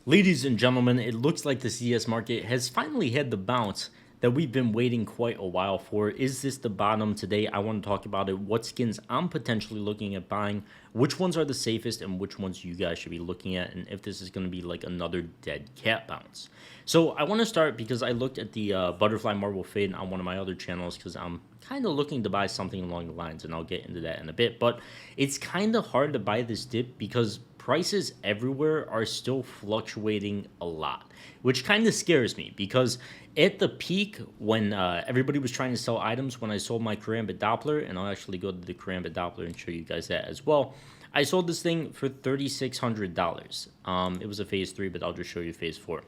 Ladies and gentlemen, it looks like the CS market has finally had the bounce that we've been waiting quite a while for. Is this the bottom? Today, I want to talk about it, what skins I'm potentially looking at buying, which ones are the safest, and which ones you guys should be looking at, and if this is going to be like another dead cat bounce. So I want to start because I looked at the Butterfly Marble Fade on one of my other channels because I'm kind of looking to buy something along the lines, and I'll get into that in a bit. But it's kind of hard to buy this dip because prices everywhere are still fluctuating a lot, which kind of scares me because at the peak when everybody was trying to sell items, when I sold my Karambit Doppler, and I'll actually go to the Karambit Doppler and show you guys that as well. I sold this thing for $3,600. It was a phase 3, but I'll just show you phase 4.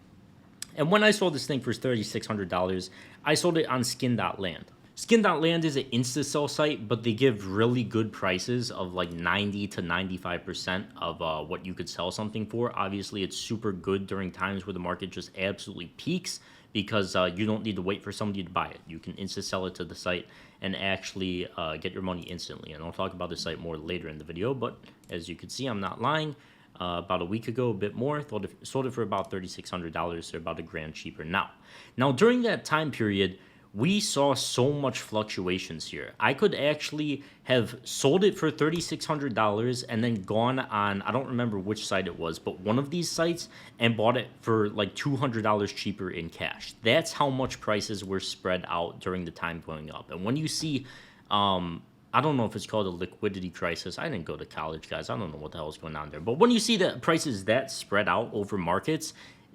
And when I sold this thing for $3,600, I sold it on skin.land. Skin.land is an insta-sell site, but they give really good prices of like 90 to 95% of what you could sell something for. Obviously, it's super good during times where the market just absolutely peaks because you don't need to wait for somebody to buy it. You can insta-sell it to the site and actually get your money instantly. And I'll talk about the site more later in the video, but as you can see, I'm not lying. About a week ago, a bit more. Sold it for about $3,600, so about $1,000 cheaper now. Now, during that time period, we saw so much fluctuations here. I could actually have sold it for $3,600 and then gone on, I don't remember which site it was, but one of these sites and bought it for like $200 cheaper in cash. That's how much prices were spread out during the time going up. And when you see, I don't know if it's called a liquidity crisis. I didn't go to college, guys. I don't know what the hell is going on there. But when you see the prices that spread out over markets,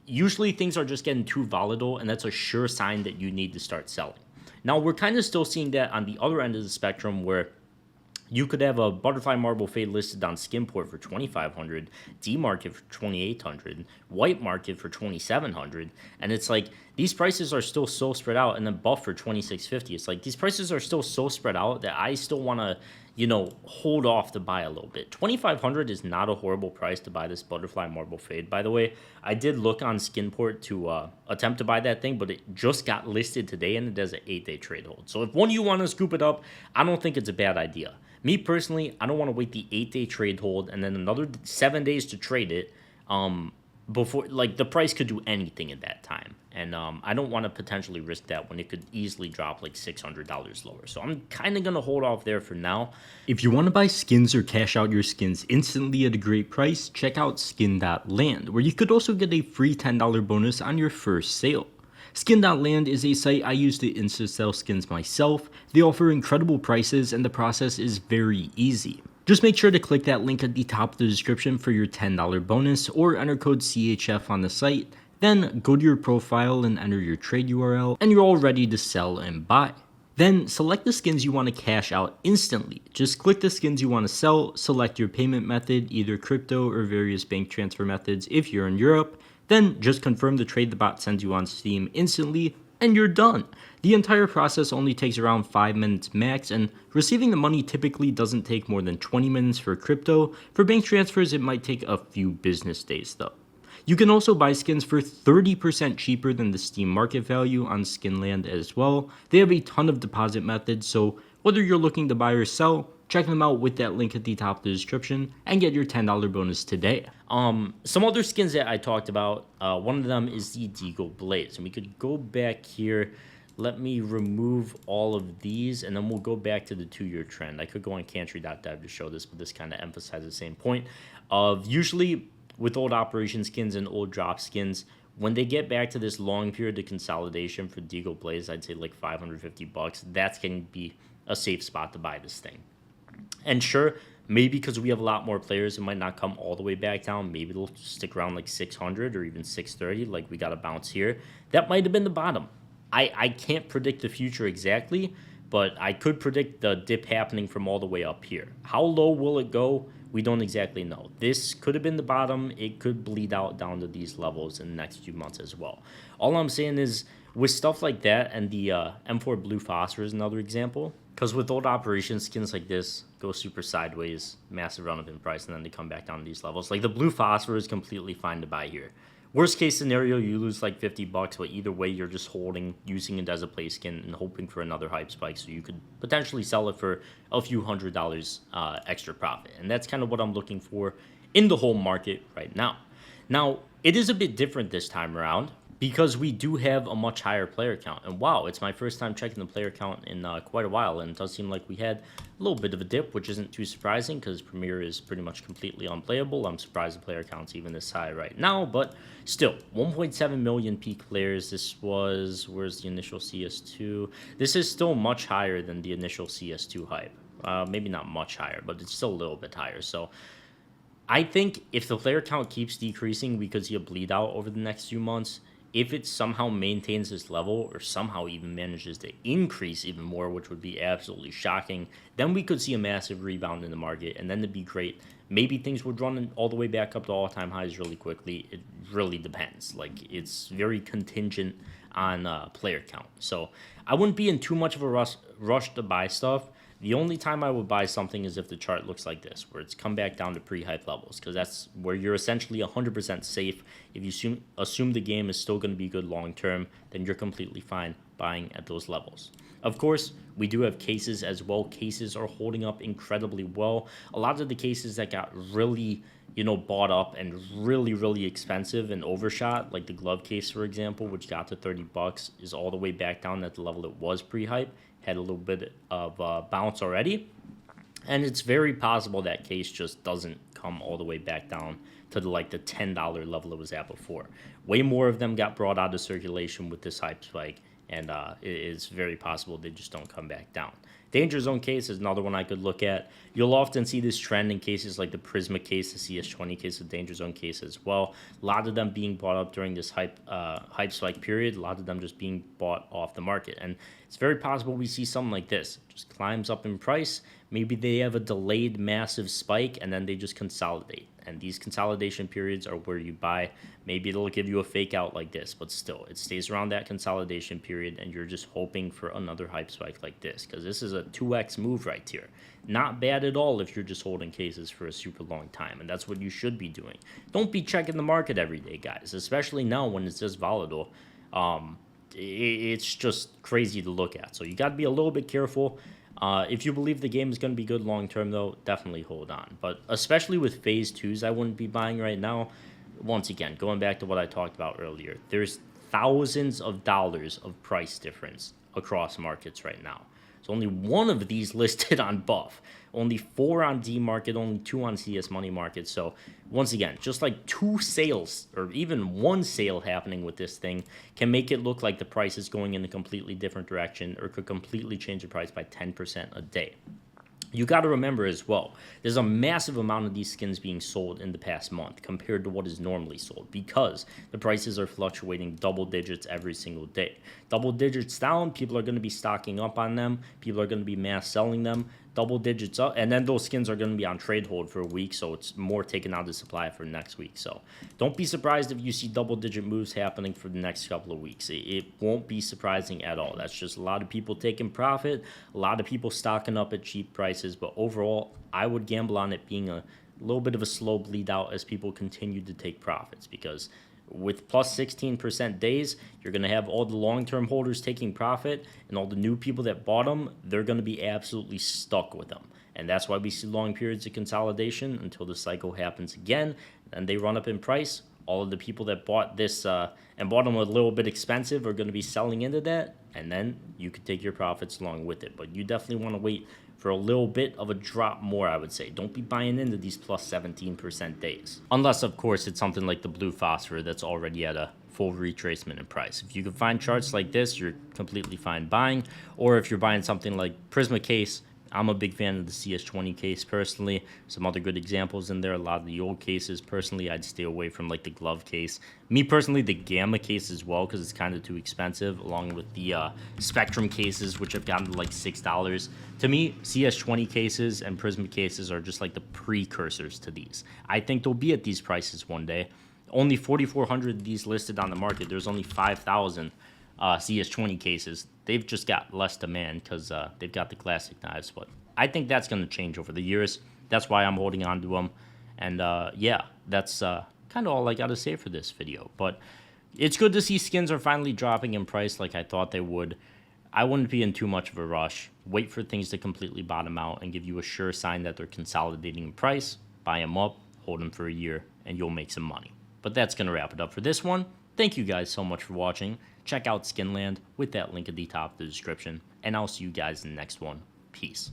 usually things are just getting too volatile, and that's a sure sign that you need to start selling. Now, we're kind of still seeing that on the other end of the spectrum where you could have a Butterfly Marble Fade listed on Skinport for $2,500, D Market for $2,800, White Market for $2,700, and it's like these prices are still so spread out, and then Buff for $2,650. It's like these prices are still so spread out that I still want to, hold off to buy a little bit. $2,500 is not a horrible price to buy this Butterfly Marble Fade. By the way, I did look on Skinport to attempt to buy that thing, but it just got listed today, and it does an 8-day trade hold. So if one of you want to scoop it up, I don't think it's a bad idea. Me personally, I don't want to wait the 8-day trade hold and then another 7 days to trade it. Before, like, the price could do anything at that time, and I don't want to potentially risk that when it could easily drop like $600 lower. So I'm kind of gonna hold off there for now. If you want to buy skins or cash out your skins instantly at a great price, check out skin.land, where you could also get a free $10 bonus on your first sale. Skin.land is a site I use to insta-sell skins myself. They offer incredible prices and the process is very easy. Just make sure to click that link at the top of the description for your $10 bonus or enter code CHF on the site. Then go to your profile and enter your trade URL and you're all ready to sell and buy. Then select the skins you want to cash out instantly. Just click the skins you want to sell, select your payment method, either crypto or various bank transfer methods if you're in Europe. Then just confirm the trade the bot sends you on Steam instantly, and you're done. The entire process only takes around 5 minutes max, and receiving the money typically doesn't take more than 20 minutes for crypto. For bank transfers, it might take a few business days though. You can also buy skins for 30% cheaper than the Steam market value on Skinland as well. They have a ton of deposit methods, so whether you're looking to buy or sell, check them out with that link at the top of the description and get your $10 bonus today. Some other skins that I talked about, one of them is the Deagle Blaze, and we could go back here. Let me remove all of these, and then we'll go back to the 2-year trend. I could go on Cantry.dev to show this, but this kind of emphasizes the same point of usually with old operation skins and old drop skins, when they get back to this long period of consolidation for Deagle Blaze, I'd say like $550, that's going to be a safe spot to buy this thing. And sure, maybe because we have a lot more players, it might not come all the way back down. Maybe it'll stick around like 600 or even 630, like we got a bounce here. That might have been the bottom. I can't predict the future exactly, but I could predict the dip happening from all the way up here. How low will it go? We don't exactly know. This could have been the bottom. It could bleed out down to these levels in the next few months as well. All I'm saying is with stuff like that, and the M4 Blue Phosphor is another example, because with old operation skins like this, go super sideways, massive run up in price, and then they come back down to these levels. Like the Blue Phosphor is completely fine to buy here. Worst case scenario, you lose like $50, but either way, you're just holding, using it as a play skin, and hoping for another hype spike, so you could potentially sell it for a few $100 extra profit. And that's kind of what I'm looking for in the whole market right now. Now, It is a bit different this time around because we do have a much higher player count. And wow, it's my first time checking the player count in quite a while, and it does seem like we had a little bit of a dip, which isn't too surprising because Premier is pretty much completely unplayable. I'm surprised the player count's even this high right now, but still, 1.7 million peak players. This was, where's the initial CS2? This is still much higher than the initial CS2 hype. Maybe not much higher, but it's still a little bit higher. So I think if the player count keeps decreasing, we could see a bleed out over the next few months. If it somehow maintains this level or somehow even manages to increase even more, which would be absolutely shocking, then we could see a massive rebound in the market, and then it'd be great. Maybe things would run all the way back up to all-time highs really quickly. It really depends. Like, it's very contingent on player count. So I wouldn't be in too much of a rush to buy stuff. The only time I would buy something is if the chart looks like this, where it's come back down to pre-hype levels, because that's where you're essentially 100% safe. If you assume the game is still going to be good long-term, then you're completely fine buying at those levels. Of course, we do have cases as well. Cases are holding up incredibly well. A lot of the cases that got really, bought up and really, really expensive and overshot, like the glove case, for example, which got to $30, is all the way back down at the level it was pre-hype. Had a little bit of bounce already, and it's very possible that case just doesn't come all the way back down to the $10 level it was at before. Way more of them got brought out of circulation with this hype spike, and it's very possible they just don't come back down. Danger Zone case is another one I could look at. You'll often see this trend in cases like the Prisma case, the CS20 case, the Danger Zone case as well. A lot of them being bought up during this hype spike period. A lot of them just being bought off the market. And it's very possible we see something like this. Just climbs up in price. Maybe they have a delayed massive spike and then they just consolidate. And these consolidation periods are where you buy. Maybe it'll give you a fake out like this, but still, it stays around that consolidation period, and you're just hoping for another hype spike like this, because this is a 2x move right here. Not bad at all if you're just holding cases for a super long time, and that's what you should be doing. Don't be checking the market every day, guys, especially now when it's this volatile. It's just crazy to look at, so you got to be a little bit careful. If you believe the game is going to be good long-term, though, definitely hold on. But especially with Phase 2s, I wouldn't be buying right now. Once again, going back to what I talked about earlier, there's thousands of dollars of price difference across markets right now. So only one of these listed on Buff, only 4 on D Market, only 2 on CS Money Market. So once again, just like 2 sales or even 1 sale happening with this thing can make it look like the price is going in a completely different direction, or could completely change the price by 10% a day. You got to remember as well, there's a massive amount of these skins being sold in the past month compared to what is normally sold, because the prices are fluctuating double digits every single day. Double digits down, people are going to be stocking up on them. People are going to be mass selling them. Double digits up, and then those skins are going to be on trade hold for a week, so it's more taken out of the supply for next week. So don't be surprised if you see double-digit moves happening for the next couple of weeks. It won't be surprising at all. That's just a lot of people taking profit, a lot of people stocking up at cheap prices, but overall, I would gamble on it being a little bit of a slow bleed out as people continue to take profits, because with plus 16% days, you're going to have all the long-term holders taking profit, and all the new people that bought them, they're going to be absolutely stuck with them. And that's why we see long periods of consolidation until the cycle happens again, and they run up in price. All of the people that bought this and bought them a little bit expensive are going to be selling into that, and then you could take your profits along with it. But you definitely want to wait for a little bit of a drop more, I would say. Don't be buying into these plus 17% days. Unless, of course, it's something like the blue phosphor that's already at a full retracement in price. If you can find charts like this, you're completely fine buying. Or if you're buying something like Prisma case, I'm a big fan of the CS20 case personally. Some other good examples in there. A lot of the old cases, personally, I'd stay away from like the glove case. Me personally, the Gamma case as well, because it's kind of too expensive, along with the Spectrum cases, which have gotten to like $6. To me, CS20 cases and Prisma cases are just like the precursors to these. I think they'll be at these prices one day. Only 4,400 of these listed on the market. There's only 5,000 CS20 cases. They've just got less demand because they've got the classic knives, but I think that's going to change over the years. That's why I'm holding on to them. And yeah, that's kind of all I got to say for this video. But it's good to see skins are finally dropping in price like I thought they would. I wouldn't be in too much of a rush. Wait for things to completely bottom out and give you a sure sign that they're consolidating in price. Buy them up, hold them for a year, and you'll make some money. But that's going to wrap it up for this one. Thank you guys so much for watching. Check out Skinland with that link at the top of the description. And I'll see you guys in the next one. Peace.